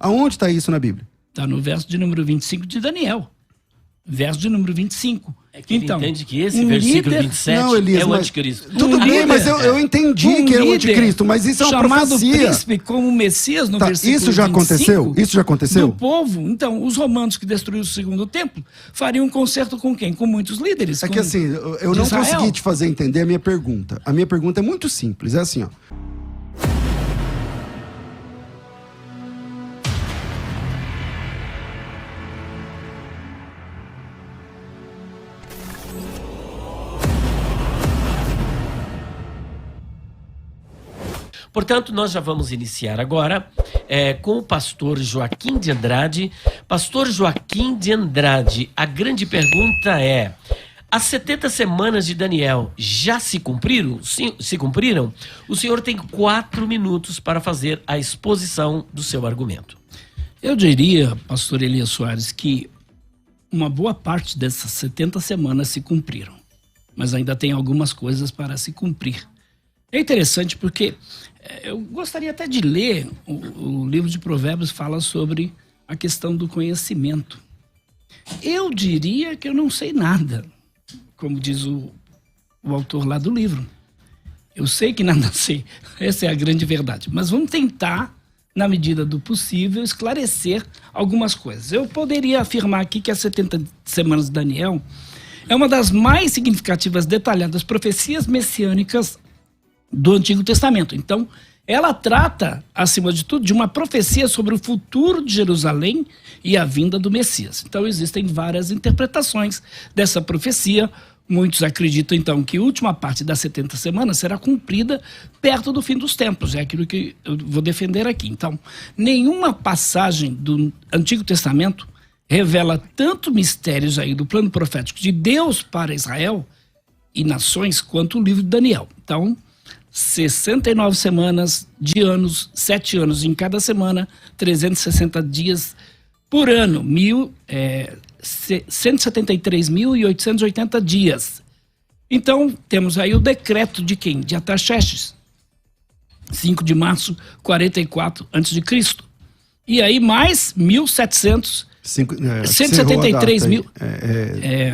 Aonde está isso na Bíblia? Está no verso de número 25 de Daniel. Verso de número 25. É que então, ele entende que esse versículo 27 não, Elias, é o anticristo. Tudo bem, mas eu entendi que é o anticristo, mas isso é uma profecia. Chamado príncipe como Messias no versículo isso já 25, aconteceu? Isso já aconteceu? Do povo. Então, os romanos que destruíram o segundo templo fariam um concerto com quem? Com muitos líderes. É que assim, eu não consegui te fazer entender a minha pergunta. A minha pergunta é muito simples, é assim, ó. Portanto, nós já vamos iniciar agora com o pastor Joaquim de Andrade. Pastor Joaquim de Andrade, a grande pergunta é: as 70 semanas de Daniel já se cumpriram? Se cumpriram? O senhor tem 4 minutos para fazer a exposição do seu argumento. Eu diria, pastor Elias Soares, que uma boa parte dessas 70 semanas se cumpriram, mas ainda tem algumas coisas para se cumprir. É interessante porque eu gostaria até de ler, o livro de Provérbios fala sobre a questão do conhecimento. Eu diria que eu não sei nada, como diz o autor lá do livro. Eu sei que nada sei, essa é a grande verdade. Mas vamos tentar, na medida do possível, esclarecer algumas coisas. Eu poderia afirmar aqui que as 70 semanas de Daniel é uma das mais significativas, detalhadas profecias messiânicas do Antigo Testamento. Então, ela trata, acima de tudo, de uma profecia sobre o futuro de Jerusalém e a vinda do Messias. Então, existem várias interpretações dessa profecia. Muitos acreditam, então, que a última parte das 70 semanas será cumprida perto do fim dos tempos. É aquilo que eu vou defender aqui. Então, nenhuma passagem do Antigo Testamento revela tanto mistérios aí do plano profético de Deus para Israel e nações quanto o livro de Daniel. Então, 69 semanas de anos, 7 anos em cada semana, 360 dias por ano, 173.880 dias. Então, temos aí o decreto de quem? De Artaxerxes, 5 de março, 44 a.C. E aí mais 173 mil...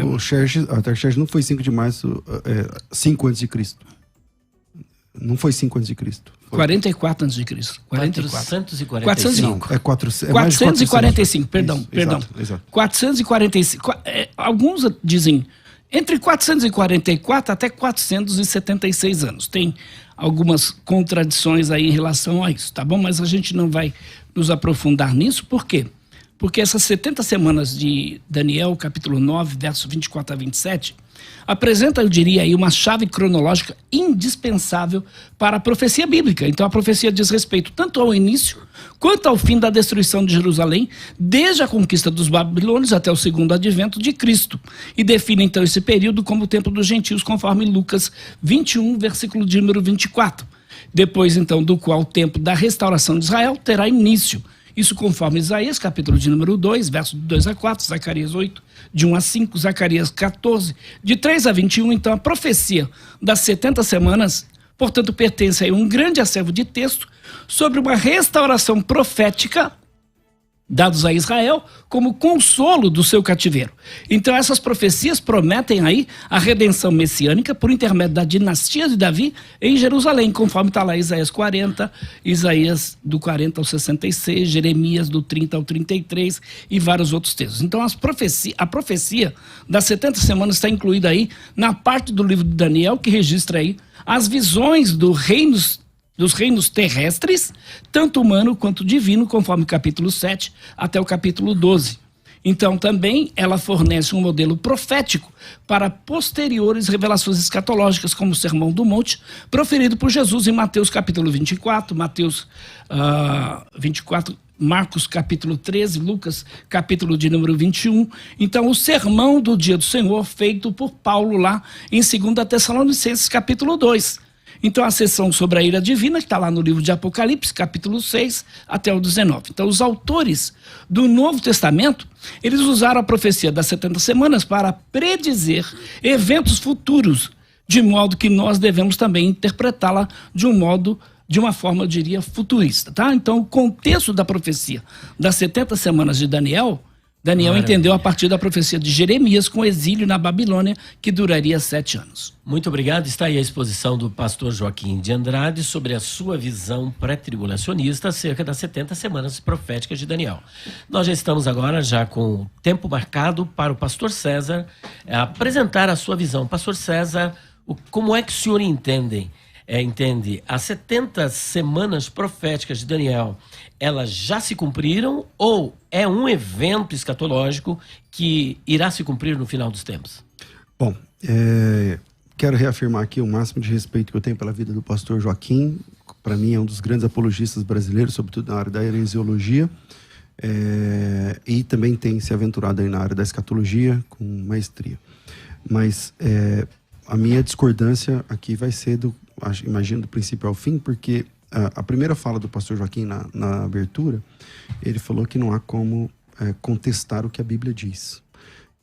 O Artaxerxes não foi 5 de março, 5 a.C. Não foi 5 a.C. 44 a.C. 445. Não, é 445, perdão. Exato. 445. Alguns dizem entre 444 até 476 anos. Tem algumas contradições aí em relação a isso, tá bom? Mas a gente não vai nos aprofundar nisso. Por quê? Porque essas 70 semanas de Daniel, capítulo 9, verso 24 a 27, apresenta, eu diria aí, uma chave cronológica indispensável para a profecia bíblica. Então a profecia diz respeito tanto ao início quanto ao fim da destruição de Jerusalém, desde a conquista dos babilônios até o segundo advento de Cristo. E define então esse período como o tempo dos gentios, conforme Lucas 21, versículo de número 24. Depois então do qual o tempo da restauração de Israel terá início. Isso conforme Isaías, capítulo de número 2, verso de 2 a 4, Zacarias 8, de 1 a 5, Zacarias 14, de 3 a 21. Então, a profecia das 70 semanas, portanto, pertence a um grande acervo de texto sobre uma restauração profética dados a Israel como consolo do seu cativeiro. Então essas profecias prometem aí a redenção messiânica por intermédio da dinastia de Davi em Jerusalém, conforme está lá Isaías 40, Isaías do 40 ao 66, Jeremias do 30 ao 33 e vários outros textos. Então a profecia das 70 semanas está incluída aí na parte do livro de Daniel que registra aí as visões dos reinos terrestres, tanto humano quanto divino, conforme o capítulo 7 até o capítulo 12. Então, também, ela fornece um modelo profético para posteriores revelações escatológicas, como o Sermão do Monte, proferido por Jesus em Mateus capítulo 24, Marcos capítulo 13, Lucas capítulo de número 21. Então, o sermão do dia do Senhor, feito por Paulo lá em 2 Tessalonicenses capítulo 2. Então, a seção sobre a ira divina, que está lá no livro de Apocalipse, capítulo 6 até o 19. Então, os autores do Novo Testamento, eles usaram a profecia das 70 semanas para predizer eventos futuros, de modo que nós devemos também interpretá-la de um modo de uma forma, eu diria, futurista, tá? Então, o contexto da profecia das 70 semanas de Daniel entendeu a partir da profecia de Jeremias com o exílio na Babilônia, que duraria 7 anos. Muito obrigado. Está aí a exposição do pastor Joaquim de Andrade sobre a sua visão pré-tribulacionista acerca das 70 semanas proféticas de Daniel. Nós já estamos agora já com o tempo marcado para o pastor César apresentar a sua visão. Pastor César, como é que o senhor entende as 70 semanas proféticas de Daniel, elas já se cumpriram ou é um evento escatológico que irá se cumprir no final dos tempos? Bom, quero reafirmar aqui o máximo de respeito que eu tenho pela vida do pastor Joaquim. Para mim é um dos grandes apologistas brasileiros, sobretudo na área da heresiologia, e também tem se aventurado aí na área da escatologia com maestria. Mas a minha discordância aqui vai ser imagino do princípio ao fim, porque a primeira fala do pastor Joaquim na abertura, ele falou que não há como contestar o que a Bíblia diz.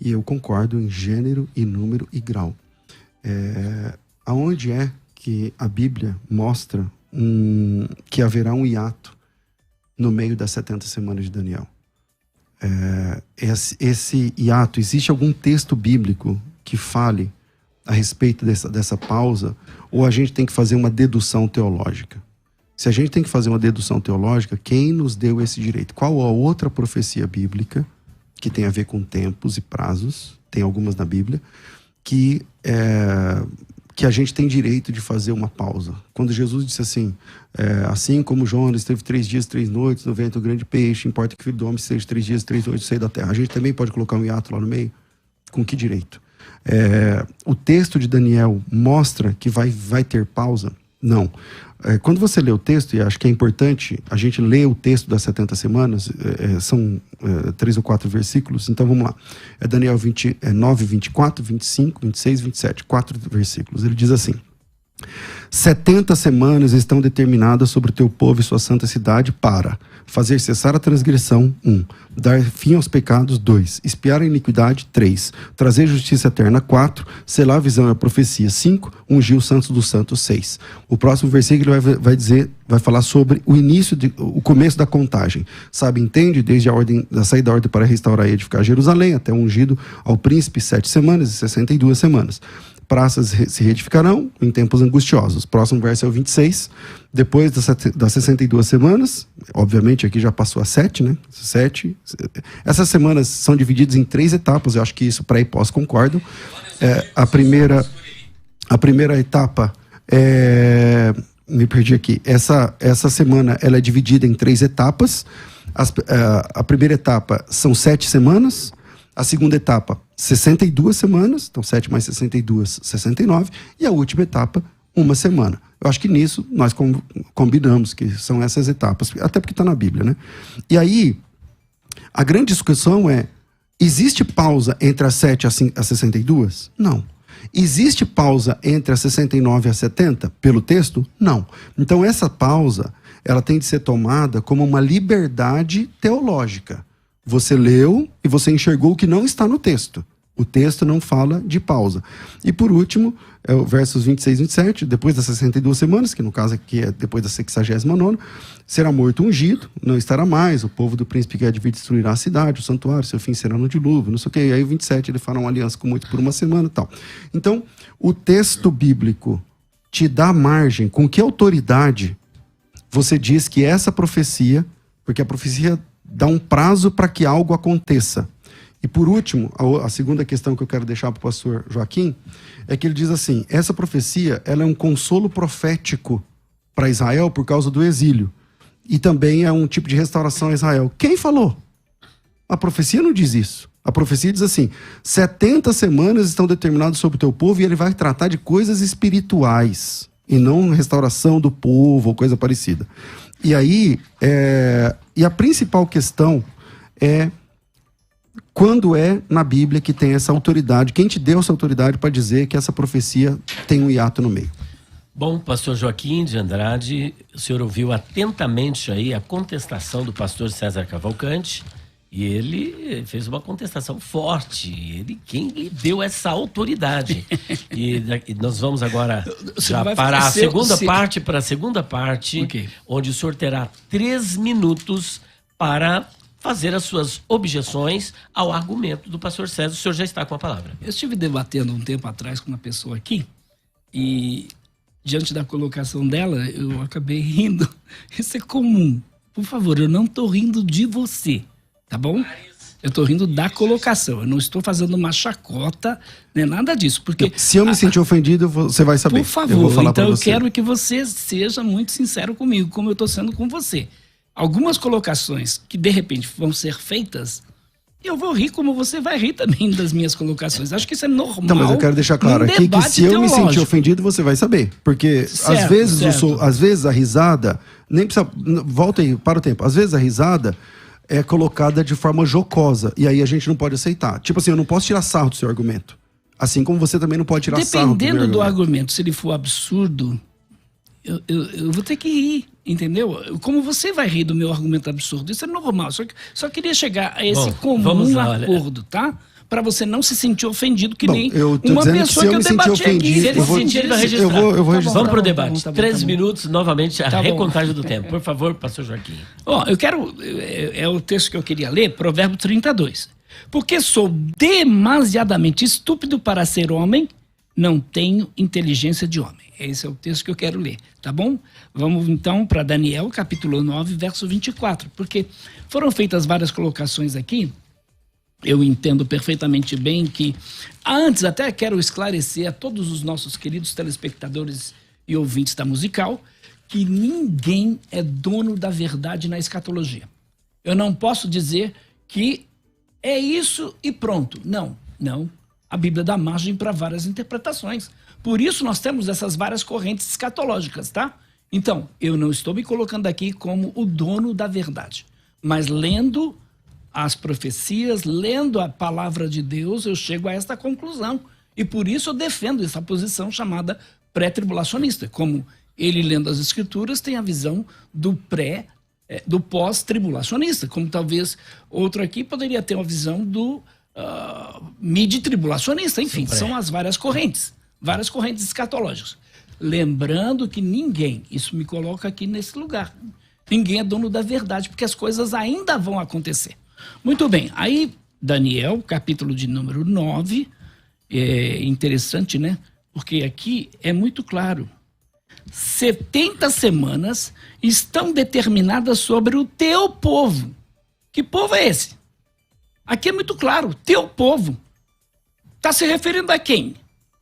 E eu concordo em gênero e número e grau. Aonde é que a Bíblia mostra que haverá um hiato no meio das 70 semanas de Daniel? Esse hiato, existe algum texto bíblico que fale a respeito dessa pausa, ou a gente tem que fazer uma dedução teológica? Se a gente tem que fazer uma dedução teológica, quem nos deu esse direito? Qual a outra profecia bíblica que tem a ver com tempos e prazos, tem algumas na Bíblia, que a gente tem direito de fazer uma pausa? Quando Jesus disse assim, assim como Jonas esteve 3 dias, 3 noites no ventre do grande peixe, importa que o Filho do Homem esteja 3 dias, 3 noites no seio da terra. A gente também pode colocar um hiato lá no meio? Com que direito? O texto de Daniel mostra que vai ter pausa? Não. Quando você lê o texto, e acho que é importante a gente ler o texto das 70 semanas, são 3 ou 4 versículos, então vamos lá. Daniel 9, 24, 25, 26, 27, 4 versículos. Ele diz assim: 70 semanas estão determinadas sobre o teu povo e sua santa cidade para fazer cessar a transgressão, 1. Dar fim aos pecados, 2. Expiar a iniquidade, 3. Trazer justiça eterna, 4. Selar a visão e a profecia, 5. Ungir os santos dos santos, 6. O próximo versículo vai falar sobre o começo da contagem. Sabe, entende? Desde a saída da ordem para restaurar e edificar Jerusalém, até o ungido ao príncipe, 7 semanas e 62 semanas. Praças se reedificarão em tempos angustiosos. Próximo verso é o 26. Depois das 62 semanas, obviamente aqui já passou a 7, né? 7. Essas semanas são divididas em 3 etapas, eu acho que isso pré e pós concordam. A primeira etapa me perdi aqui. Essa semana ela é dividida em 3 etapas. A primeira etapa são 7 semanas. A segunda etapa, 62 semanas, então 7 mais 62, 69. E a última etapa, 1 semana. Eu acho que nisso nós combinamos que são essas etapas, até porque está na Bíblia, né? E aí, a grande discussão existe pausa entre as 7 e as 62? Não. Existe pausa entre as 69 e as 70 pelo texto? Não. Então essa pausa, ela tem de ser tomada como uma liberdade teológica. Você leu e você enxergou o que não está no texto. O texto não fala de pausa. E por último, versos 26 e 27, depois das 62 semanas, que no caso aqui é depois da 69ª, será morto ungido, não estará mais, o povo do príncipe que há de vir destruirá a cidade, o santuário, seu fim será no dilúvio, não sei o quê. E aí o 27 ele fará uma aliança com muito por 1 semana e tal. Então, o texto bíblico te dá margem, com que autoridade você diz que essa profecia, porque a profecia dá um prazo para que algo aconteça. E por último, a segunda questão que eu quero deixar para o pastor Joaquim, é que ele diz assim, essa profecia ela é um consolo profético para Israel por causa do exílio. E também é um tipo de restauração a Israel. Quem falou? A profecia não diz isso. A profecia diz assim, 70 semanas estão determinadas sobre o teu povo e ele vai tratar de coisas espirituais e não restauração do povo ou coisa parecida. E aí, e a principal questão é quando é na Bíblia que tem essa autoridade, quem te deu essa autoridade para dizer que essa profecia tem um hiato no meio? Bom, pastor Joaquim de Andrade, o senhor ouviu atentamente aí a contestação do pastor César Cavalcante E ele fez uma contestação forte. Quem lhe deu essa autoridade? E nós vamos agora já para a segunda parte, Okay. onde o senhor terá 3 minutos para fazer as suas objeções ao argumento do pastor César. O senhor já está com a palavra. Eu estive debatendo um tempo atrás com uma pessoa aqui e, diante da colocação dela, eu acabei rindo. Isso é comum. Por favor, eu não estou rindo de você. Tá bom? Eu estou rindo da colocação. Eu não estou fazendo uma chacota, nem nada disso. Porque Se eu me sentir ofendido, você vai saber. por favor, eu vou falar então pra eu você. quero que você seja muito sincero comigo, como eu estou sendo com você. Algumas colocações que de repente vão ser feitas, eu vou rir como você vai rir também das minhas colocações. Acho que isso é normal. Não, mas eu quero deixar claro num aqui que debate se eu me sentir teológico. ofendido, você vai saber. Porque Certo, às vezes a risada, nem precisa. Volta aí, para o tempo. Às vezes a risada é colocada de forma jocosa. E aí a gente não pode aceitar. Tipo assim, eu não posso tirar sarro do seu argumento. Assim como você também não pode tirar sarro do meu Dependendo do argumento. argumento, se ele for absurdo, eu vou ter que rir, entendeu? Como você vai rir do meu argumento absurdo? Isso é normal. Só queria chegar a esse vamos comum lá, olha. acordo, tá? Para você não se sentir ofendido que Bom, nem eu tô uma dizendo que pessoa se eu que eu me sentir debati aqui. ofendido, Se ele eu vou- sentir, ele vai registrar. eu vou Tá bom, registrar. Vamos para o tá bom, debate. tá bom, 3 tá bom. minutos, novamente, a Tá bom. recontagem do tempo. Por favor, pastor Joaquim. Ó, eu quero. É o texto que eu queria ler, Provérbio 32. Porque sou demasiadamente estúpido para ser homem, não tenho inteligência de homem. Esse é o texto que eu quero ler, tá bom? Vamos então para Daniel, capítulo 9, verso 24. Porque foram feitas várias colocações aqui. Eu entendo perfeitamente bem que, antes até quero esclarecer a todos os nossos queridos telespectadores e ouvintes da Musical, que ninguém é dono da verdade na escatologia. Eu não posso dizer que é isso e pronto. Não. A Bíblia dá margem para várias interpretações. Por isso nós temos essas várias correntes escatológicas, tá? Então, eu não estou me colocando aqui como o dono da verdade, mas lendo as profecias, lendo a palavra de Deus, eu chego a esta conclusão. E por isso eu defendo essa posição chamada pré-tribulacionista. Como ele, lendo as escrituras, tem a visão do pós-tribulacionista. Como talvez outro aqui poderia ter uma visão do mid-tribulacionista. Enfim, são as várias correntes escatológicas. Lembrando que ninguém, isso me coloca aqui nesse lugar, ninguém é dono da verdade, porque as coisas ainda vão acontecer. Muito bem, aí Daniel, capítulo de número 9, é interessante, né? Porque aqui é muito claro. 70 semanas estão determinadas sobre o teu povo. Que povo é esse? Aqui é muito claro, teu povo. Está se referindo a quem?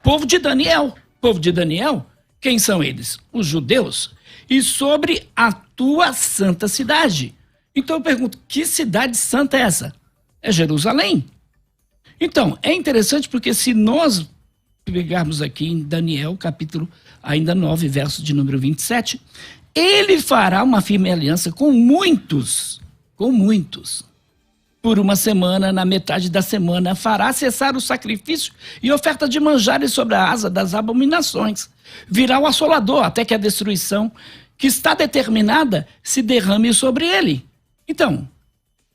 Povo de Daniel. Povo de Daniel, quem são eles? Os judeus. E sobre a tua santa cidade. Então eu pergunto, que cidade santa é essa? É Jerusalém. Então, é interessante porque se nós pegarmos aqui em Daniel, capítulo ainda 9, verso de número 27, ele fará uma firme aliança com muitos, por uma semana, na metade da semana, fará cessar o sacrifício e oferta de manjares sobre a asa das abominações. Virá o assolador até que a destruição que está determinada se derrame sobre ele. Então,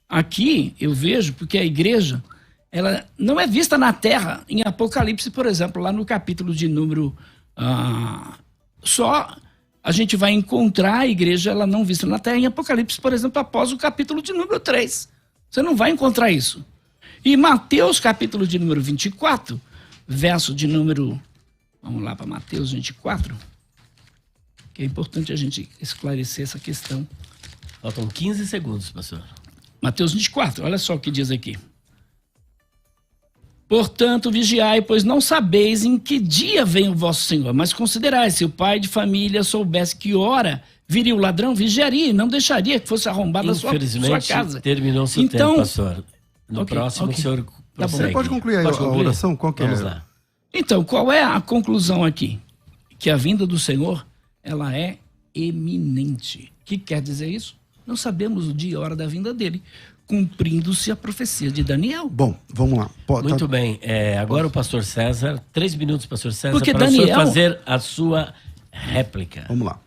aqui eu vejo, porque a igreja, ela não é vista na terra, em Apocalipse, por exemplo, lá no capítulo de número... só a gente vai encontrar a igreja, ela não vista na terra, em Apocalipse, por exemplo, após o capítulo de número 3. Você não vai encontrar isso. E Mateus, capítulo de número 24, verso de número... Vamos lá para Mateus 24, que é importante a gente esclarecer essa questão. Faltam 15 segundos, pastor. Mateus 24, olha só o que diz aqui. Portanto, vigiai, pois não sabeis em que dia vem o vosso Senhor, mas considerai, se o pai de família soubesse que hora viria o ladrão, vigiaria e não deixaria que fosse arrombada a sua casa. Terminou-se o tempo, pastor. No próximo, o senhor Tá bom. Você pode concluir a oração? Qual que é? Vamos lá. Então, qual é a conclusão aqui? Que a vinda do Senhor, ela é eminente. O que quer dizer isso? Não sabemos o dia e a hora da vinda dele, cumprindo-se a profecia de Daniel. Bom, vamos lá. Muito bem. Agora o pastor César, 3 minutos, pastor César, Porque para Daniel... o senhor fazer a sua réplica. Vamos lá.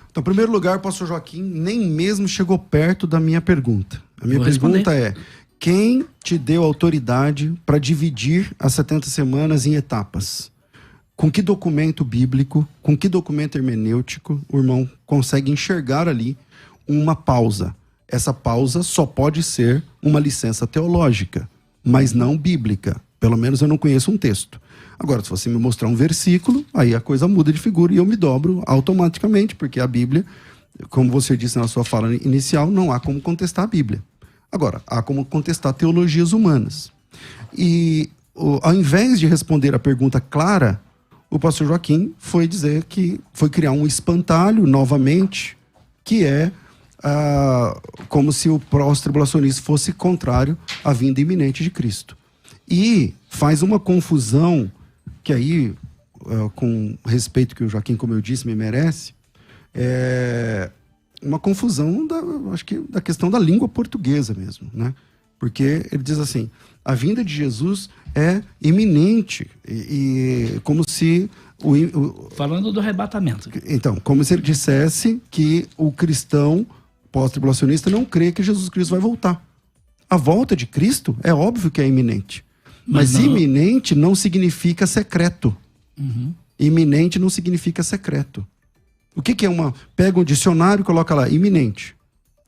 Então, em primeiro lugar, o pastor Joaquim nem mesmo chegou perto da minha pergunta. A minha Vou pergunta responder. é: Quem te deu autoridade para dividir as 70 semanas em etapas? Com que documento bíblico, com que documento hermenêutico o irmão consegue enxergar ali uma pausa? Essa pausa só pode ser uma licença teológica, mas não bíblica. Pelo menos eu não conheço um texto. Agora, se você me mostrar um versículo, aí a coisa muda de figura e eu me dobro automaticamente, porque a Bíblia, como você disse na sua fala inicial, não há como contestar a Bíblia. Agora, há como contestar teologias humanas. E ao invés de responder a pergunta clara, o pastor Joaquim foi dizer que foi criar um espantalho novamente, que é como se o pós-tribulacionista fosse contrário à vinda iminente de Cristo. E faz uma confusão, que aí, com respeito que o Joaquim, como eu disse, me merece, uma confusão acho que da questão da língua portuguesa mesmo, né? Porque ele diz assim, a vinda de Jesus é iminente, e como se... Falando do arrebatamento. Então, como se ele dissesse que o cristão pós-tribulacionista não crê que Jesus Cristo vai voltar. A volta de Cristo é óbvio que é iminente. Mas iminente não significa secreto. Uhum. Iminente não significa secreto. O que é uma... Pega um dicionário e coloca lá, iminente.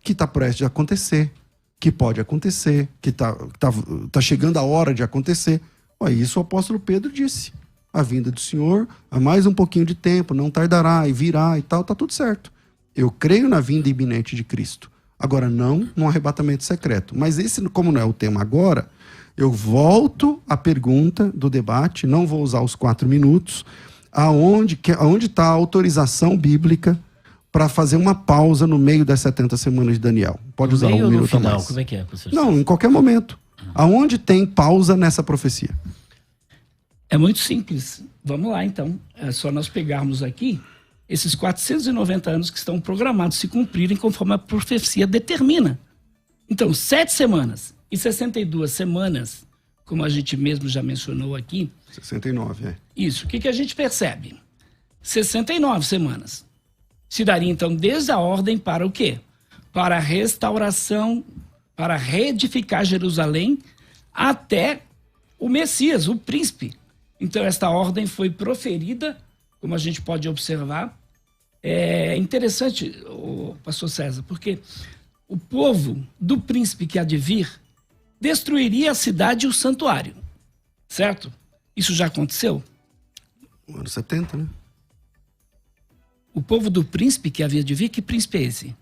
Que está prestes a acontecer. Que pode acontecer. Que tá chegando a hora de acontecer. Isso o apóstolo Pedro disse. A vinda do Senhor, há mais um pouquinho de tempo, não tardará e virá e tal, tá tudo certo. Eu creio na vinda iminente de Cristo. Agora, não no arrebatamento secreto. Mas esse, como não é o tema agora, eu volto à pergunta do debate, não vou usar os 4 minutos, aonde está a autorização bíblica para fazer uma pausa no meio das 70 semanas de Daniel. Pode usar um minuto final, a mais. como é que é, professor? Não, em qualquer momento. Aonde tem pausa nessa profecia? É muito simples. Vamos lá, então. É só nós pegarmos aqui esses 490 anos que estão programados se cumprirem conforme a profecia determina. Então, 7 semanas e 62 semanas, como a gente mesmo já mencionou aqui. 69, é. Isso. O que a gente percebe? 69 semanas. Se daria, então, desde a ordem para o quê? Para a restauração, para reedificar Jerusalém, até o Messias, o príncipe. Então, esta ordem foi proferida, como a gente pode observar. É interessante, pastor César, porque o povo do príncipe que há de vir destruiria a cidade e o santuário, certo? Isso já aconteceu? No ano 70, né? O povo do príncipe que havia de vir, que príncipe é esse?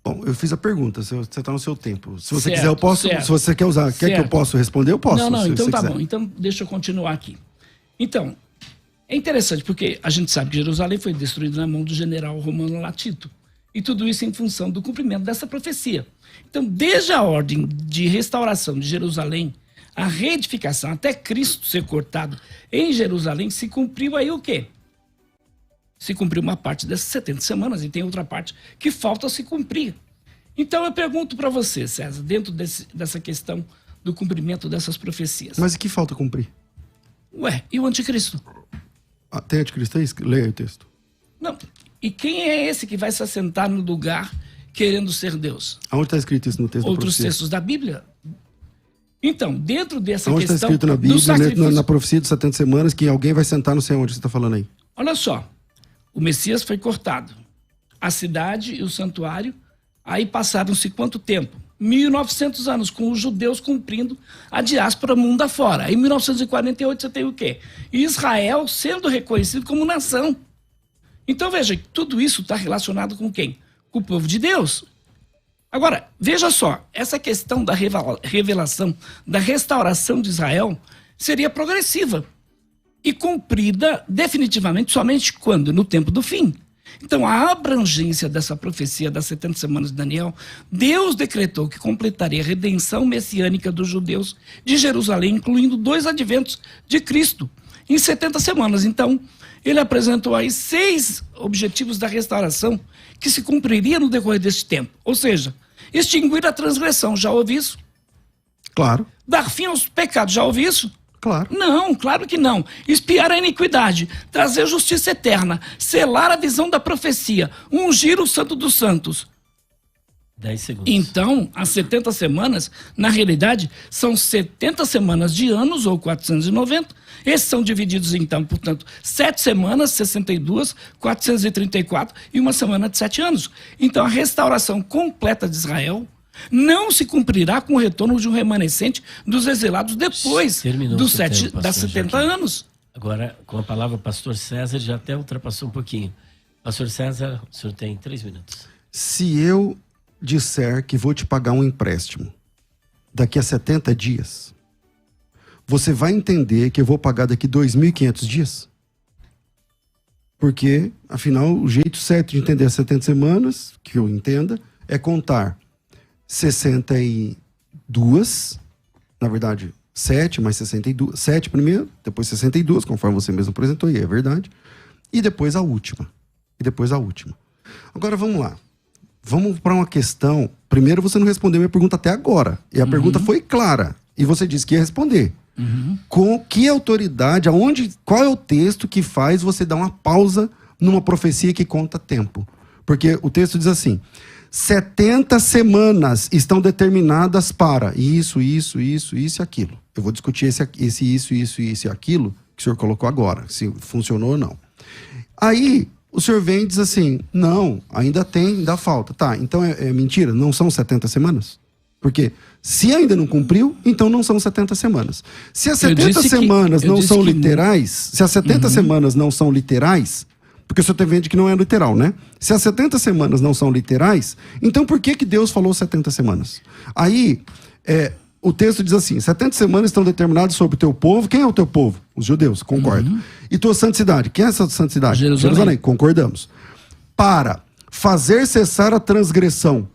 Bom, eu fiz a pergunta, você está no seu tempo. Se você Certo, quiser, eu posso. certo. Se você quer usar, quer que eu possa responder, eu posso. Não, se então você tá quiser. bom. Então deixa eu continuar aqui. Então, é interessante porque a gente sabe que Jerusalém foi destruída na mão do general romano Latito. E tudo isso em função do cumprimento dessa profecia. Então, desde a ordem de restauração de Jerusalém, a reedificação, até Cristo ser cortado em Jerusalém, se cumpriu aí o quê? Se cumpriu uma parte dessas 70 semanas e tem outra parte que falta se cumprir. Então eu pergunto para você, César, dentro dessa questão do cumprimento dessas profecias. Mas e que falta cumprir? Ué, e o anticristo? Tem anticristo aí? Leia o texto. Não. E quem é esse que vai se assentar no lugar querendo ser Deus? Aonde está escrito isso no texto da Outros profecia? textos da Bíblia? Então, dentro dessa Aonde está questão escrito na do Bíblia, sacrifício... na profecia de 70 semanas, que alguém vai sentar, não sei onde você está falando aí? Olha só, o Messias foi cortado. A cidade e o santuário, aí passaram-se quanto tempo? 1.900 anos, com os judeus cumprindo a diáspora mundo afora. Aí, em 1948, você tem o quê? Israel sendo reconhecido como nação. Então, veja, tudo isso está relacionado com quem? Com o povo de Deus. Agora, veja só, essa questão da revelação, da restauração de Israel, seria progressiva e cumprida definitivamente somente quando? No tempo do fim. Então, a abrangência dessa profecia das 70 semanas de Daniel, Deus decretou que completaria a redenção messiânica dos judeus de Jerusalém, incluindo 2 adventos de Cristo, em 70 semanas. Então, ele apresentou aí 6 objetivos da restauração que se cumpriria no decorrer deste tempo. Ou seja, extinguir a transgressão, já ouvi isso? Claro. Dar fim aos pecados, já ouvi isso? Claro. Não, claro que não. Expiar a iniquidade, trazer justiça eterna, selar a visão da profecia, ungir o santo dos santos. 10 segundos. Então, as 70 semanas, na realidade, são 70 semanas de anos, ou 490. Esses são divididos, então, portanto, 7 semanas, 62, 434 e uma semana de 7 anos. Então, a restauração completa de Israel não se cumprirá com o retorno de um remanescente dos exilados depois dos 70 anos. Agora, com a palavra pastor César, já até ultrapassou um pouquinho. Pastor César, o senhor tem 3 minutos. Se eu disser que vou te pagar um empréstimo daqui a 70 dias, você vai entender que eu vou pagar daqui 2.500 dias? Porque, afinal, o jeito certo de entender as 70 semanas, que eu entenda, é contar 62, na verdade, 7 mais 62, 7 primeiro, depois 62, conforme você mesmo apresentou, e é verdade, e depois a última. Agora, vamos lá. Vamos para uma questão. Primeiro, você não respondeu minha pergunta até agora. E a pergunta foi clara. E você disse que ia responder. Com que autoridade, qual é o texto que faz você dar uma pausa numa profecia que conta tempo? Porque o texto diz assim: 70 semanas estão determinadas para isso e aquilo. Eu vou discutir isso e aquilo que o senhor colocou agora, se funcionou ou não. Aí, o senhor vem e diz assim: não, ainda falta. Tá, então é mentira? Não são 70 semanas? Porque se ainda não cumpriu, então não são 70 semanas. Se as 70 semanas não são literais, se as 70 semanas não são literais, porque o senhor vende que não é literal, né? Se as 70 semanas não são literais, então por que Deus falou 70 semanas? Aí, o texto diz assim: 70 semanas estão determinadas sobre o teu povo. Quem é o teu povo? Os judeus, concordo. E tua santidade. Quem é essa santidade? Jerusalém, concordamos. Para fazer cessar a transgressão.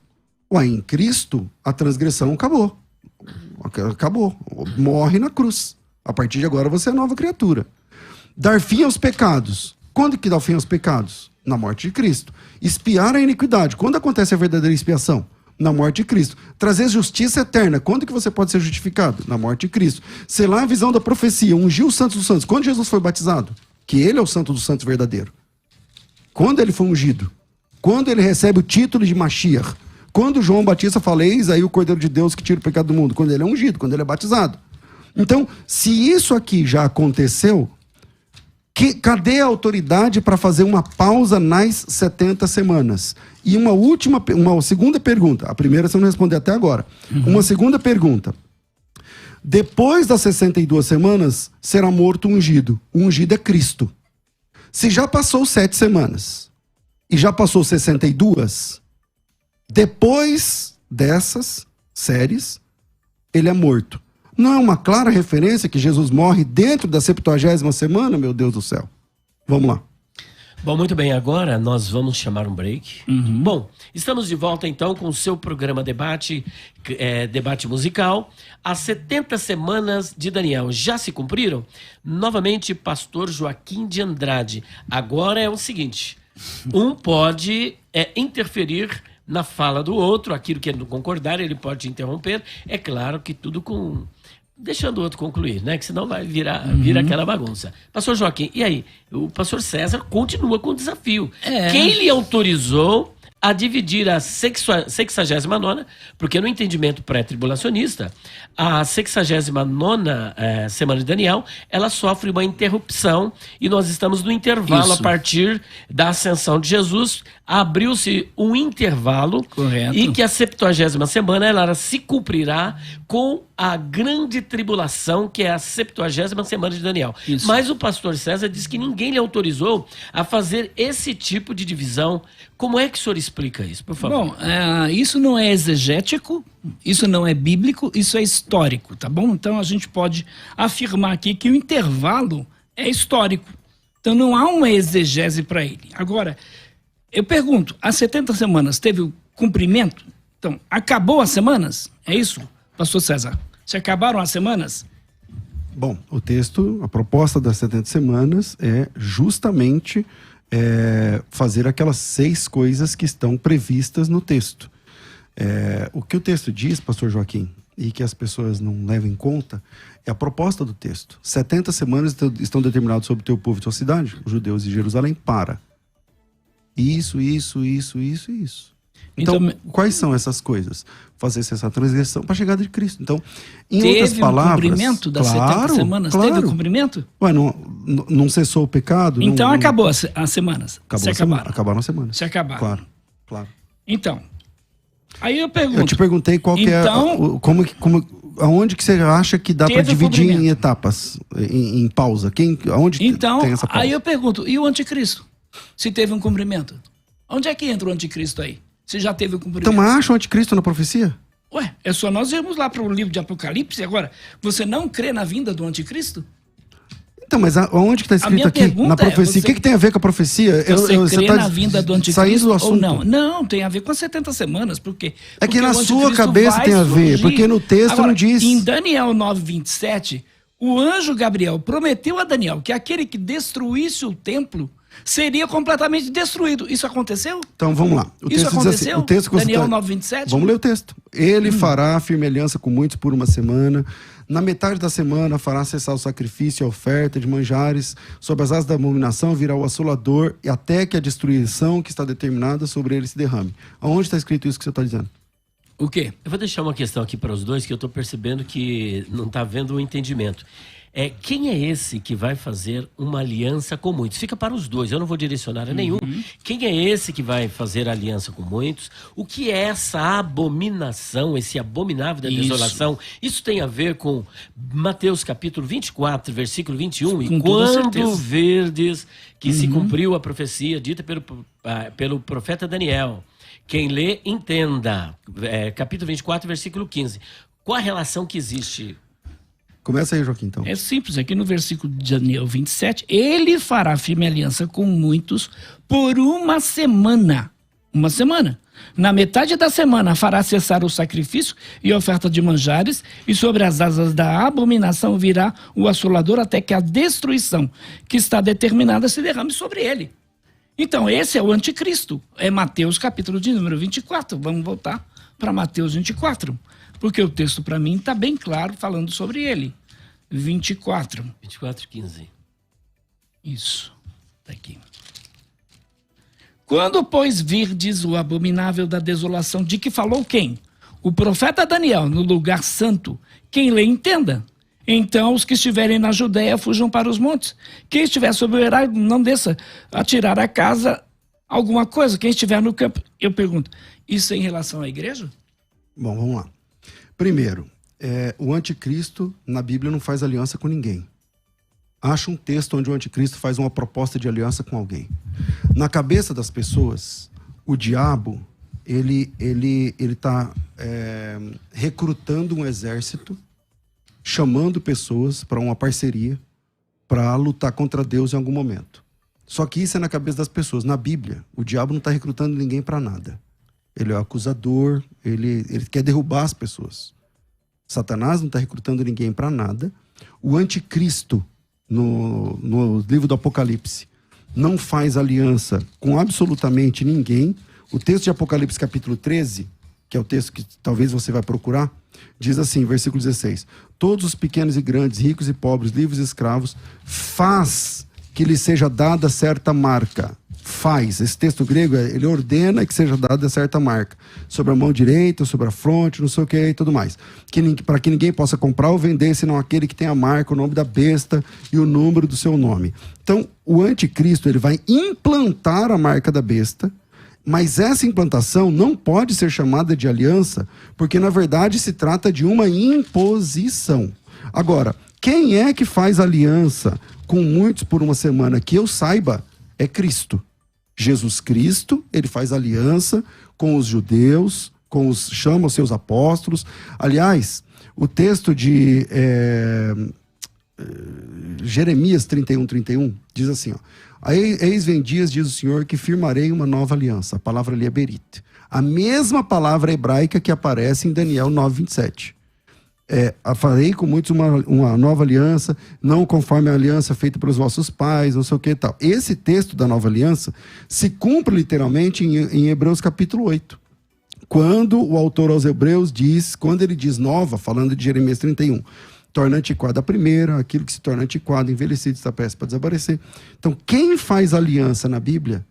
Ué, em Cristo, a transgressão acabou. Morre na cruz. A partir de agora você é nova criatura. Dar fim aos pecados. Quando que dá fim aos pecados? Na morte de Cristo. Expiar a iniquidade. Quando acontece a verdadeira expiação? Na morte de Cristo. Trazer justiça eterna. Quando que você pode ser justificado? Na morte de Cristo. Selar a visão da profecia. Ungir os santos dos santos. Quando Jesus foi batizado? Que ele é o santo dos santos verdadeiro. Quando ele foi ungido? Quando ele recebe o título de Mashiach? Quando João Batista fala: eis aí o Cordeiro de Deus que tira o pecado do mundo? Quando ele é ungido, quando ele é batizado. Então, se isso aqui já aconteceu, cadê a autoridade para fazer uma pausa nas 70 semanas? E uma segunda pergunta. A primeira você não respondeu até agora. Uma segunda pergunta. Depois das 62 semanas, será morto o ungido. O ungido é Cristo. Se já passou 7 semanas e já passou 62, depois dessas séries, ele é morto. Não é uma clara referência que Jesus morre dentro da 70ª semana, meu Deus do céu? Vamos lá. Bom, muito bem, agora nós vamos chamar um break. Bom, estamos de volta então com o seu programa Debate Musical. As 70 semanas de Daniel já se cumpriram? Novamente, pastor Joaquim de Andrade. Agora é o seguinte: um pode interferir na fala do outro, aquilo que ele não concordar, ele pode interromper. É claro que tudo deixando o outro concluir, né? Que senão vai virar aquela bagunça. Pastor Joaquim, e aí? O pastor César continua com o desafio. Quem lhe autorizou a dividir a 69ª, porque no entendimento pré-tribulacionista, a 69ª semana de Daniel, ela sofre uma interrupção e nós estamos no intervalo. Isso. A partir da ascensão de Jesus, abriu-se um intervalo. Correto. E que a 70ª semana ela se cumprirá com a grande tribulação, que é a 70ª semana de Daniel. Isso. Mas o pastor César diz que ninguém lhe autorizou a fazer esse tipo de divisão. Como é que o senhor explica isso, por favor? Bom, isso não é exegético, isso não é bíblico, isso é histórico, tá bom? Então a gente pode afirmar aqui que o intervalo é histórico. Então não há uma exegese para ele. Agora, eu pergunto, as 70 semanas teve o cumprimento? Então, acabou as semanas? É isso, pastor César? Se acabaram as semanas? Bom, o texto, a proposta das 70 semanas é justamente fazer aquelas 6 coisas que estão previstas no texto. O que o texto diz, pastor Joaquim, e que as pessoas não levam em conta, é a proposta do texto. 70 semanas estão determinadas sobre o teu povo e tua cidade, os judeus de Jerusalém, para. Isso. Então, Então, quais são essas coisas? Fazer essa transgressão para a chegada de Cristo. Então, em teve outras palavras... Teve o cumprimento das 70 semanas? Claro. Teve o cumprimento? Ué, não cessou o pecado? Então não, acabou as semanas. Se acabaram. Acabaram as semanas. Se acabaram. Claro. Então, aí eu pergunto... Eu te perguntei qual que então, aonde que você acha que dá para dividir em cumprimento. etapas, em pausa? Aonde Então, tem essa pausa? aí eu pergunto, e o anticristo? Se teve um cumprimento? Onde é que entra o anticristo aí? Se já teve o cumprimento? Então, acha o anticristo na profecia? Ué, é só nós irmos lá para o livro de Apocalipse agora. Você não crê na vinda do anticristo? Então, mas aonde que está escrito minha aqui? pergunta Na profecia. é, O que tem a ver com a profecia? Você crê na vinda do anticristo saindo do assunto. ou não? Não, tem a ver com as 70 semanas. Por quê? É que Porque na o sua anticristo cabeça vai tem a ver, surgir. porque no texto Agora, não diz. Em Daniel 9:27, o anjo Gabriel prometeu a Daniel que aquele que destruísse o templo seria completamente destruído. Isso aconteceu? Então, vamos lá. O Isso texto diz assim, aconteceu? o texto que você Daniel tá... 9:27? Vamos ler o texto. Ele fará firme aliança com muitos por uma semana. Na metade da semana fará cessar o sacrifício e a oferta de manjares. Sob as asas da abominação virá o assolador, e até que a destruição que está determinada sobre ele se derrame. Aonde está escrito isso que você está dizendo? O quê? Eu vou deixar uma questão aqui para os dois que eu estou percebendo que não está havendo o entendimento. Quem é esse que vai fazer uma aliança com muitos? Fica para os dois, eu não vou direcionar a nenhum. Quem é esse que vai fazer aliança com muitos? O que é essa abominação, esse abominável da desolação? Isso tem a ver com Mateus capítulo 24, versículo 21. Com e toda quando certeza. verdes que se cumpriu a profecia dita pelo profeta Daniel. Quem lê, entenda. Capítulo 24, versículo 15. Qual a relação que existe? Começa aí, Joaquim, então. É simples, aqui no versículo de Daniel 27, ele fará firme aliança com muitos por uma semana. Uma semana. Na metade da semana fará cessar o sacrifício e a oferta de manjares, e sobre as asas da abominação virá o assolador até que a destruição que está determinada se derrame sobre ele. Então, esse é o anticristo. É Mateus capítulo de número 24. Vamos voltar para Mateus 24. Porque o texto, para mim, está bem claro falando sobre ele. 24. 24, 15. Isso. Está aqui. Quando, pois, virdes o abominável da desolação, de que falou quem? O profeta Daniel, no lugar santo. Quem lê, entenda. Então, os que estiverem na Judéia fujam para os montes. Quem estiver sobre o erário, não desça a tirar a casa alguma coisa. Quem estiver no campo, eu pergunto, isso é em relação à igreja? Bom, vamos lá. Primeiro, o anticristo na Bíblia não faz aliança com ninguém. Acha um texto onde o anticristo faz uma proposta de aliança com alguém. Na cabeça das pessoas, o diabo, ele está recrutando um exército, chamando pessoas para uma parceria, para lutar contra Deus em algum momento. Só que isso é na cabeça das pessoas. Na Bíblia, o diabo não está recrutando ninguém para nada. Ele é o acusador, ele quer derrubar as pessoas. Satanás não está recrutando ninguém para nada. O anticristo, no livro do Apocalipse, não faz aliança com absolutamente ninguém. O texto de Apocalipse capítulo 13, que é o texto que talvez você vai procurar, diz assim, versículo 16: todos os pequenos e grandes, ricos e pobres, livres e escravos, faz que lhe seja dada certa marca. Faz. Esse texto grego, ele ordena que seja dada certa marca. Sobre a mão direita, sobre a fronte, não sei o que e tudo mais. Para que ninguém possa comprar ou vender, senão aquele que tem a marca, o nome da besta e o número do seu nome. Então, o anticristo, ele vai implantar a marca da besta, mas essa implantação não pode ser chamada de aliança, porque na verdade se trata de uma imposição. Agora, quem é que faz aliança com muitos por uma semana? Que eu saiba, é Cristo. Jesus Cristo, ele faz aliança com os judeus, chama os seus apóstolos. Aliás, o texto de Jeremias 31 diz assim, ó: eis vem dias, diz o Senhor, que firmarei uma nova aliança. A palavra ali é berit. A mesma palavra hebraica que aparece em Daniel 9:27. Farei com muitos uma nova aliança, não conforme a aliança feita pelos vossos pais, não sei o que e tal. Esse texto da nova aliança se cumpre literalmente em Hebreus capítulo 8. Quando o autor aos Hebreus diz, quando ele diz nova, falando de Jeremias 31, torna antiquada a primeira, aquilo que se torna antiquado, envelhecido, está prestes para desaparecer. Então, quem faz aliança na Bíblia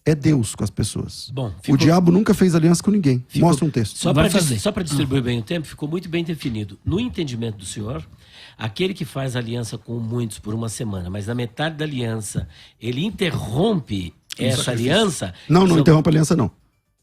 é Deus com as pessoas. Bom, O diabo nunca fez aliança com ninguém. Mostra um texto. Só Vai para fazer. distribuir bem o tempo, ficou muito bem definido. No entendimento do senhor, aquele que faz aliança com muitos por uma semana, mas na metade da aliança ele interrompe essa aliança... Não são- interrompa a aliança, não.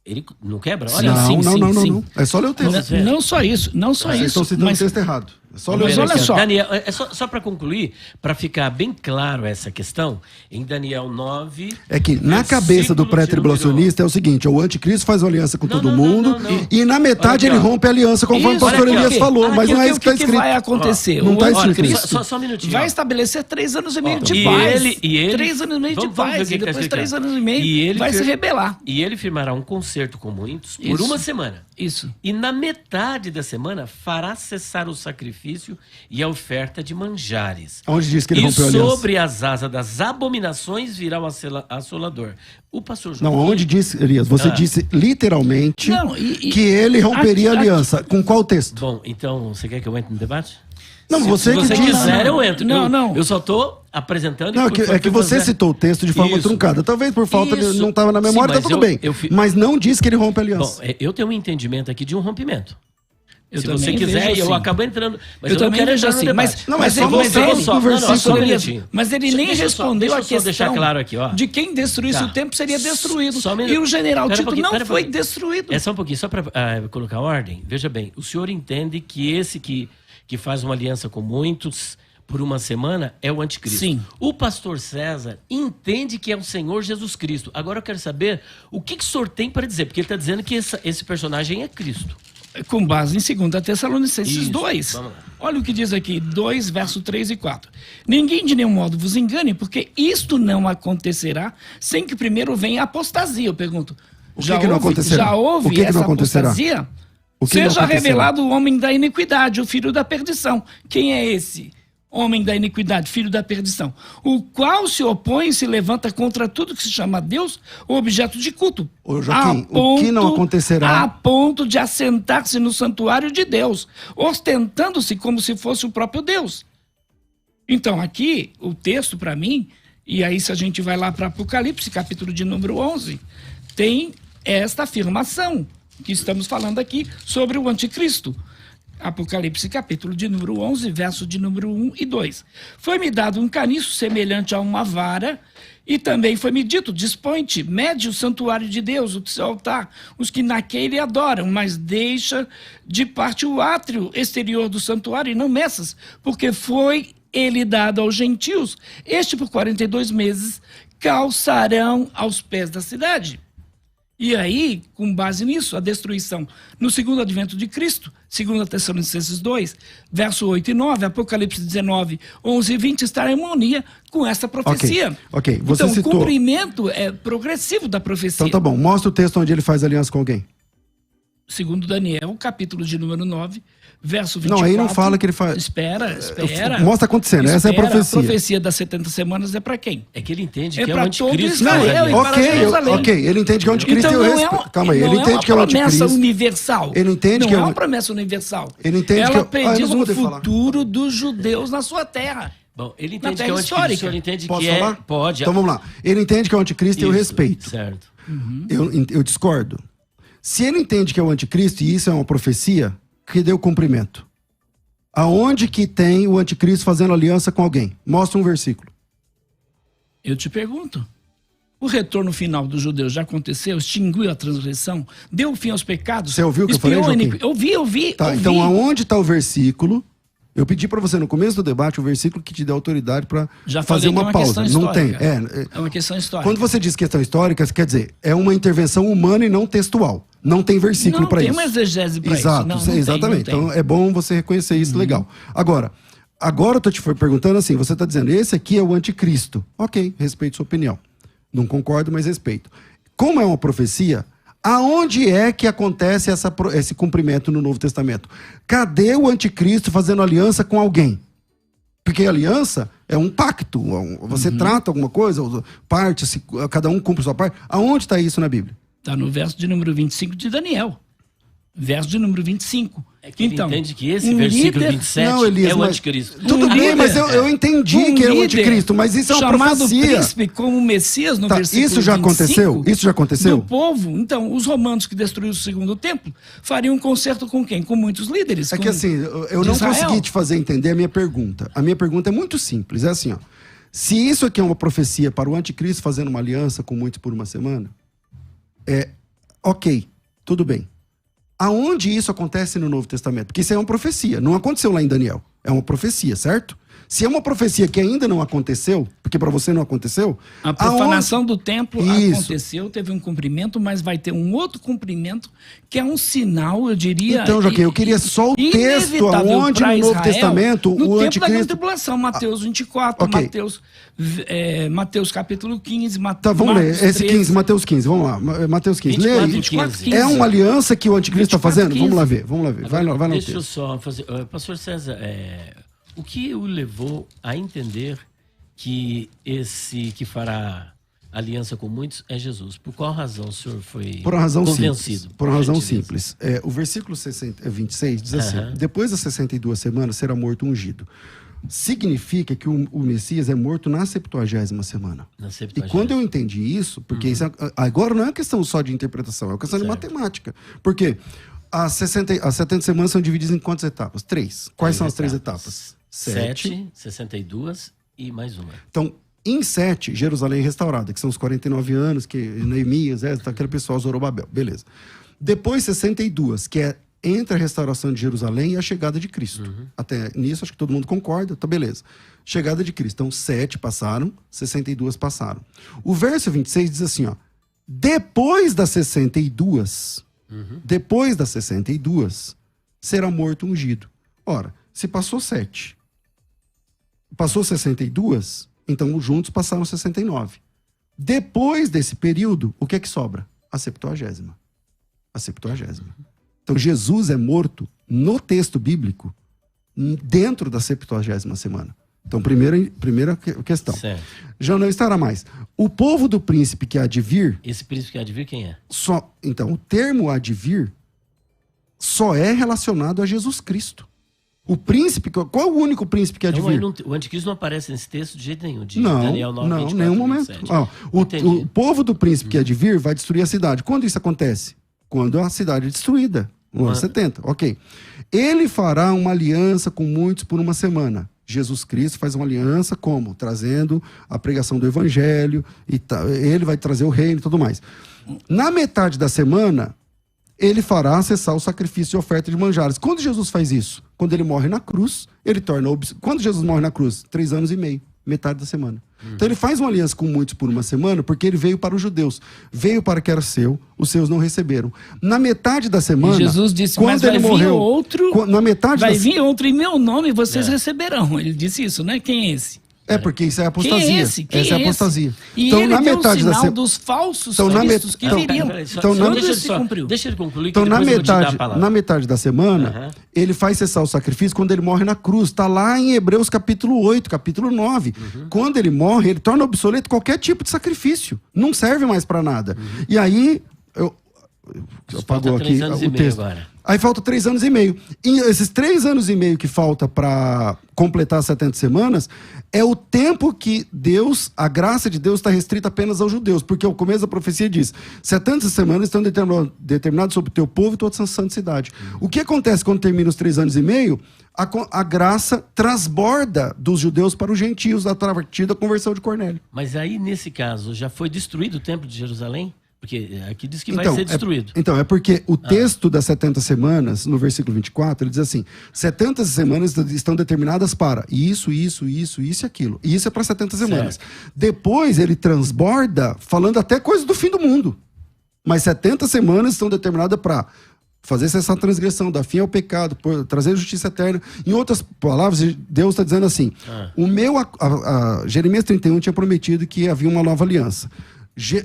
Ele não quebra? Olha, Olha, sim, Não. É só ler o texto. Não só isso, Vocês estão citando o texto errado. É só ler o Mas texto. olha só. Daniel, só para concluir, para ficar bem claro essa questão, em Daniel 9... É que na versículo cabeça do de pré-tribulacionista é o seguinte: o anticristo faz uma aliança com Não, todo não, mundo não, não. e na metade Olha aqui, ele ó. rompe a aliança, conforme Isso, o pastor olha aqui, ó. Elias falou, mas não é isso que está o que escrito. vai acontecer? Não tá O escrito anticristo isso. Só um minutinho, vai ó. estabelecer 3 anos e meio de E paz. ele- 3 anos e meio Vamos de ver o paz. que E que tá depois escrito 3 aqui. anos e meio E ele vai se fir- rebelar. E ele firmará um concerto com muitos por Isso. uma semana. Isso. E na metade da semana fará cessar o sacrifício e a oferta de manjares. Onde diz que ele E rompeu a aliança? sobre as asas das abominações virá o assolador. O pastor Não, Joaquim- onde disse, Elias? Você disse literalmente Não, que ele romperia a aliança. Com qual texto? Bom, então, você quer que eu entre no debate? Não, você Se que você disse. quiser, eu entro. Não. Eu só estou apresentando... Não, e é que você fazer- citou o texto de forma Isso. truncada. Talvez por falta de. Isso. Não estava na memória, Sim, tá mas tudo bem. eu Mas não disse que ele rompe a Bom, aliança. eu tenho um entendimento aqui de um rompimento. Eu Se também você quiser, vejo eu assim. acabo entrando. Mas Eu eu não também quero vejo entrar no assim, debate. mas- Não, mas mas só ele- mostrando mas ele- no versículo. só um Elias, minutinho. mas ele nem Deixa eu só- respondeu deixa a eu só questão deixar claro aqui, ó. de quem destruísse Tá. o templo seria destruído. Só um minuto. E o general Pera um Tito pouquinho, não pera um foi pouquinho. destruído. É só um pouquinho, só para colocar ordem. Veja bem, o senhor entende que esse que faz uma aliança com muitos por uma semana é o anticristo. Sim. O pastor César entende que é o Senhor Jesus Cristo. Agora eu quero saber o que o senhor tem para dizer, porque ele está dizendo que esse personagem é Cristo. Com base em 2 Tessalonicenses Isso, 2. vamos lá. Olha o que diz aqui, 2, verso 3 e 4. Ninguém de nenhum modo vos engane, porque isto não acontecerá sem que primeiro venha a apostasia. Eu pergunto, O que não acontecerá? já houve O que essa não acontecerá? apostasia? O que não Seja acontecerá? revelado o homem da iniquidade, o filho da perdição. Quem é esse? Homem da iniquidade, filho da perdição, o qual se opõe e se levanta contra tudo que se chama Deus ou objeto de culto. Ô, Joaquim, o que não acontecerá? A ponto de assentar-se no santuário de Deus, ostentando-se como se fosse o próprio Deus. Então, aqui, o texto para mim, e aí se a gente vai lá para Apocalipse, capítulo de número 11, tem esta afirmação que estamos falando aqui sobre o anticristo. Apocalipse, capítulo de número 11, verso de número 1 e 2. Foi-me dado um caniço semelhante a uma vara, e também foi-me dito, dispõe-te, mede o santuário de Deus, o seu altar, os que naquele adoram, mas deixa de parte o átrio exterior do santuário e não meças, porque foi ele dado aos gentios. Este, por 42 meses, calçarão aos pés da cidade. E aí, com base nisso, a destruição no segundo advento de Cristo, 2 Tessalonicenses 2, verso 8 e 9, Apocalipse 19, 11 e 20, está em harmonia com essa profecia. Ok. Você Então, citou... o cumprimento é progressivo da profecia. Então tá bom. Mostra o texto onde ele faz aliança com alguém. Segundo Daniel, capítulo de número 9, verso 24. Não, aí não fala que ele faz... Espera. Mostra acontecendo, essa é a profecia. A profecia das 70 semanas é para quem? É que ele entende É que é o pra todo anticristo. Israel, né? e para Jerusalém. ok, ele entende que é o anticristo Então e eu não é respeito. Calma aí, ele não é entende uma que é o promessa anticristo. universal. Ele entende não que é é o- uma promessa universal. Ele entende Ela que eu prediz não vou um poder falar. futuro dos judeus na sua terra. Bom, ele Na entende que terra é o anticristo, histórica. o senhor entende Posso que falar? é... Pode. Então vamos lá. Ele entende que é o anticristo e eu Isso, respeito. Certo. Eu discordo. Se ele entende que é o anticristo e isso é uma profecia, que dê o cumprimento. Aonde que tem o anticristo fazendo aliança com alguém? Mostra um versículo. Eu te pergunto. O retorno final dos judeus já aconteceu? Extinguiu a transgressão? Deu fim aos pecados? Você ouviu o que eu falei, Expiou a Joaquim? iniqui- Eu vi. Tá, eu então vi. aonde está o versículo? Eu pedi para você no começo do debate o versículo que te dê autoridade para Já fazer falei que é uma uma pausa. questão Não tem. histórica. É uma questão histórica. Quando você diz questão histórica, quer dizer, é uma intervenção humana e não textual. Não tem versículo para isso. Não tem uma exegese para isso. Exato, Não, não tem, exatamente. não tem. Então é bom você reconhecer isso, legal. Agora eu tô te perguntando assim, você está dizendo, esse aqui é o anticristo. Ok, respeito sua opinião. Não concordo, mas respeito. Como é uma profecia, aonde é que acontece esse cumprimento no Novo Testamento? Cadê o anticristo fazendo aliança com alguém? Porque aliança é um pacto. Você trata alguma coisa, cada um cumpre sua parte. Aonde está isso na Bíblia? Está no verso de número 25 de Daniel. verso de número 25. É que ele então, entende que esse versículo 27 Não, Elias, é o mas- anticristo. Tudo bem, mas eu entendi que é o anticristo, mas isso é uma chamado profecia. príncipe como Messias no Tá, versículo isso já 25, aconteceu? Isso já aconteceu? do povo. Então, os romanos que destruíram o segundo templo fariam um concerto com quem? Com muitos líderes. É com- que assim, eu de não Israel. consegui te fazer entender a minha pergunta. A minha pergunta é muito simples, é assim, ó. Se isso aqui é uma profecia para o anticristo fazendo uma aliança com muitos por uma semana, ok, tudo bem. Aonde isso acontece no Novo Testamento? Porque isso é uma profecia, não aconteceu lá em Daniel. É uma profecia, certo? Se é uma profecia que ainda não aconteceu, porque para você não aconteceu... A profanação do templo Isso. aconteceu, teve um cumprimento, mas vai ter um outro cumprimento que é um sinal, eu diria... Então, Joaquim, eu queria só o texto inevitável aonde pra no Novo Israel, Testamento no o tempo da grande anticristo... tribulação, Mateus 24, ok. Mateus capítulo 15, Tá, vamos ler. Marcos Esse 13. 15, Mateus 15, vamos lá. Mateus 15. Lê 24, aí. 24, 15. É uma aliança que o anticristo está 24, fazendo? 15. Vamos lá ver, vamos lá ver. Vai no Deixa eu texto. só fazer. Pastor César, o que o levou a entender que esse que fará aliança com muitos é Jesus? Por qual razão o senhor foi Por uma razão convencido? simples. Por uma razão gentileza? simples. O versículo 26 diz assim: Aham. depois das 62 semanas será morto ungido. Significa que o Messias é morto na 70ª semana. Na E 70ª. quando eu entendi isso, porque isso agora não é uma questão só de interpretação, é uma questão de Certo. matemática. Porque as 70 semanas são divididas em quantas etapas? 3. Quais são as 3 etapas? 7, 62 e mais uma. Então, em 7, Jerusalém é restaurada, que são os 49 anos, que Neemias, aquele pessoal, Zorobabel, beleza. Depois, 62, que é entre a restauração de Jerusalém e a chegada de Cristo. Até nisso, acho que todo mundo concorda, tá beleza. Chegada de Cristo. Então, 7 passaram, 62 passaram. O verso 26 diz assim, ó, depois das 62, será morto ungido. Ora, se passou 7, passou 62, então juntos passaram 69. Depois desse período, o que é que sobra? A 70ª. A 70ª. Então Jesus é morto no texto bíblico dentro da 70ª semana. Então, primeira questão. Certo. Já não estará mais. O povo do príncipe que há de vir, Esse príncipe que há de vir quem é? então, o termo há de vir só é relacionado a Jesus Cristo. O príncipe, qual é o único príncipe que há de Então, aí vir? o anticristo não aparece nesse texto de jeito nenhum. De Não, Daniel 9, não, 24, nenhum momento. 27. Ó, Entendi. o povo do príncipe que há de vir vai destruir a cidade. Quando isso acontece? Quando a cidade é destruída, no ano 70. Ok. Ele fará uma aliança com muitos por uma semana. Jesus Cristo faz uma aliança como? Trazendo a pregação do evangelho, ele vai trazer o reino e tudo mais. Na metade da semana, ele fará cessar o sacrifício de oferta de manjares. Quando Jesus faz isso? Quando ele morre na cruz, ele torna... Quando Jesus morre na cruz? 3 anos e meio, metade da semana. Então ele faz uma aliança com muitos por uma semana, porque ele veio para os judeus. Veio para que era seu, os seus não receberam. Na metade da semana... E Jesus disse, quando mas vai ele vir morreu, outro, na metade vai da... vir outro em meu nome e vocês receberão. Ele disse isso, né? Quem é esse? É, porque isso é apostasia. Quem é esse? Quem Essa é é apostasia. esse? E Então, ele na deu metade o da sinal semana... dos falsos Então, na cristos que então, viriam. Peraí, só- Então, só na- deixa ele se só- cumpriu. deixa ele concluir, Então, que na depois eu vou te dar a metade, palavra. na metade da semana, ele faz cessar o sacrifício quando ele morre na cruz. Está lá em Hebreus capítulo 8, capítulo 9. Quando ele morre, ele torna obsoleto qualquer tipo de sacrifício. Não serve mais para nada. E aí, eu Falta apagou 3 aqui anos o e meio texto. agora. Aí falta 3 anos e meio. E esses 3 anos e meio que falta para completar as 70 semanas é o tempo que Deus, a graça de Deus está restrita apenas aos judeus. Porque o começo da profecia diz: 70 semanas estão determinadas sobre o teu povo e tua santa cidade. O que acontece quando termina os 3 anos e meio? A graça transborda dos judeus para os gentios a partir da conversão de Cornélio. Mas aí, nesse caso, já foi destruído o templo de Jerusalém? Porque aqui diz que vai ser destruído. É porque o texto das 70 semanas, no versículo 24, ele diz assim: 70 semanas estão determinadas para isso e aquilo. E isso é para 70 semanas. Depois ele transborda falando até coisas do fim do mundo. Mas 70 semanas estão determinadas para fazer essa transgressão, dar fim ao pecado, trazer justiça eterna. Em outras palavras, Deus está dizendo assim: Jeremias 31 tinha prometido que havia uma nova aliança.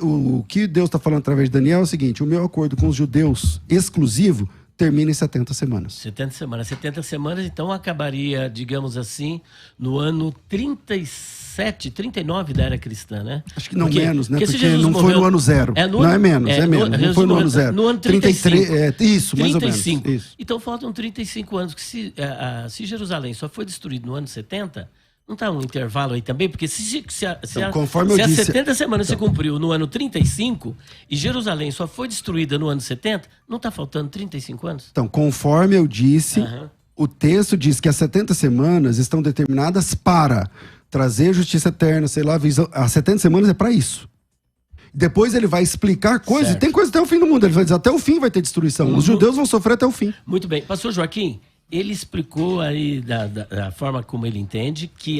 O que Deus está falando através de Daniel é o seguinte: o meu acordo com os judeus exclusivo termina em 70 semanas. 70 semanas. 70 semanas, então acabaria, digamos assim, no ano 37, 39 da era cristã, né? Acho que não menos, né? Porque Jesus não foi no ano zero. Não é menos, é menos. Não foi no ano zero. No ano 35. 33, isso, mais 35. ou menos. Isso. Então faltam 35 anos. Que se Jerusalém só foi destruído no ano 70, não está um intervalo aí também? Porque se as 70 semanas se cumpriu no ano 35 e Jerusalém só foi destruída no ano 70, não está faltando 35 anos? Então, conforme eu disse, o texto diz que as 70 semanas estão determinadas para trazer justiça eterna, sei lá, as 70 semanas é para isso. Depois ele vai explicar coisas, tem coisa até o fim do mundo, ele vai dizer, até o fim vai ter destruição, os judeus vão sofrer até o fim. Muito bem. Pastor Joaquim, ele explicou aí da forma como ele entende que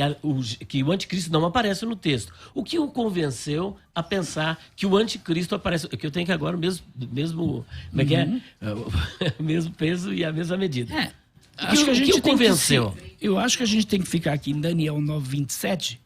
o anticristo não aparece no texto. O que o convenceu a pensar que o anticristo aparece, que eu tenho que agora o mesmo como é que é? O mesmo peso e a mesma medida. Acho que a gente convenceu. Eu acho que a gente tem que ficar aqui em Daniel 9:27,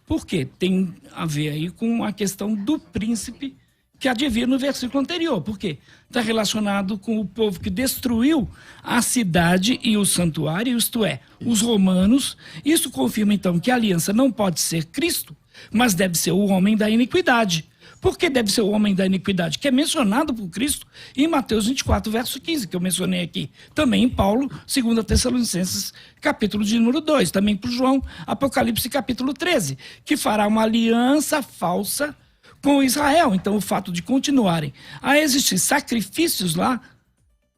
porque tem a ver aí com a questão do príncipe que há de vir no versículo anterior. Por quê? Está relacionado com o povo que destruiu a cidade e o santuário, isto é, os romanos. Isso confirma, então, que a aliança não pode ser Cristo, mas deve ser o homem da iniquidade. Por que deve ser o homem da iniquidade? Que é mencionado por Cristo em Mateus 24, verso 15, que eu mencionei aqui. Também em Paulo, 2 Tessalonicenses, capítulo de número 2. Também por João, Apocalipse, capítulo 13, que fará uma aliança falsa com Israel. Então, o fato de continuarem a existir sacrifícios lá,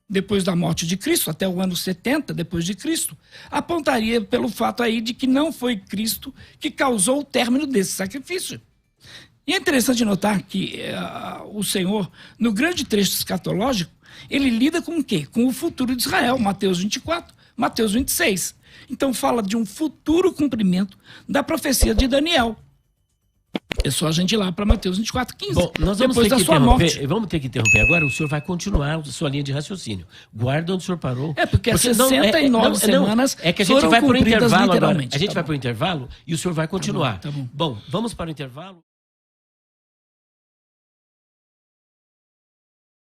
depois da morte de Cristo, até o ano 70 depois de Cristo, apontaria pelo fato aí de que não foi Cristo que causou o término desse sacrifício. E é interessante notar que o Senhor, no grande trecho escatológico, ele lida com o quê? Com o futuro de Israel, Mateus 24, Mateus 26. Então, fala de um futuro cumprimento da profecia de Daniel. É só a gente ir lá para Mateus 24, 15. Bom, nós vamos depois ter da que sua morte. Vamos ter que interromper agora. O senhor vai continuar a sua linha de raciocínio. Guarda onde o senhor parou. Porque as 69 semanas é que a gente vai para o intervalo agora. A gente vai vai para o intervalo e o senhor vai continuar. Tá bom. Bom, vamos para o intervalo.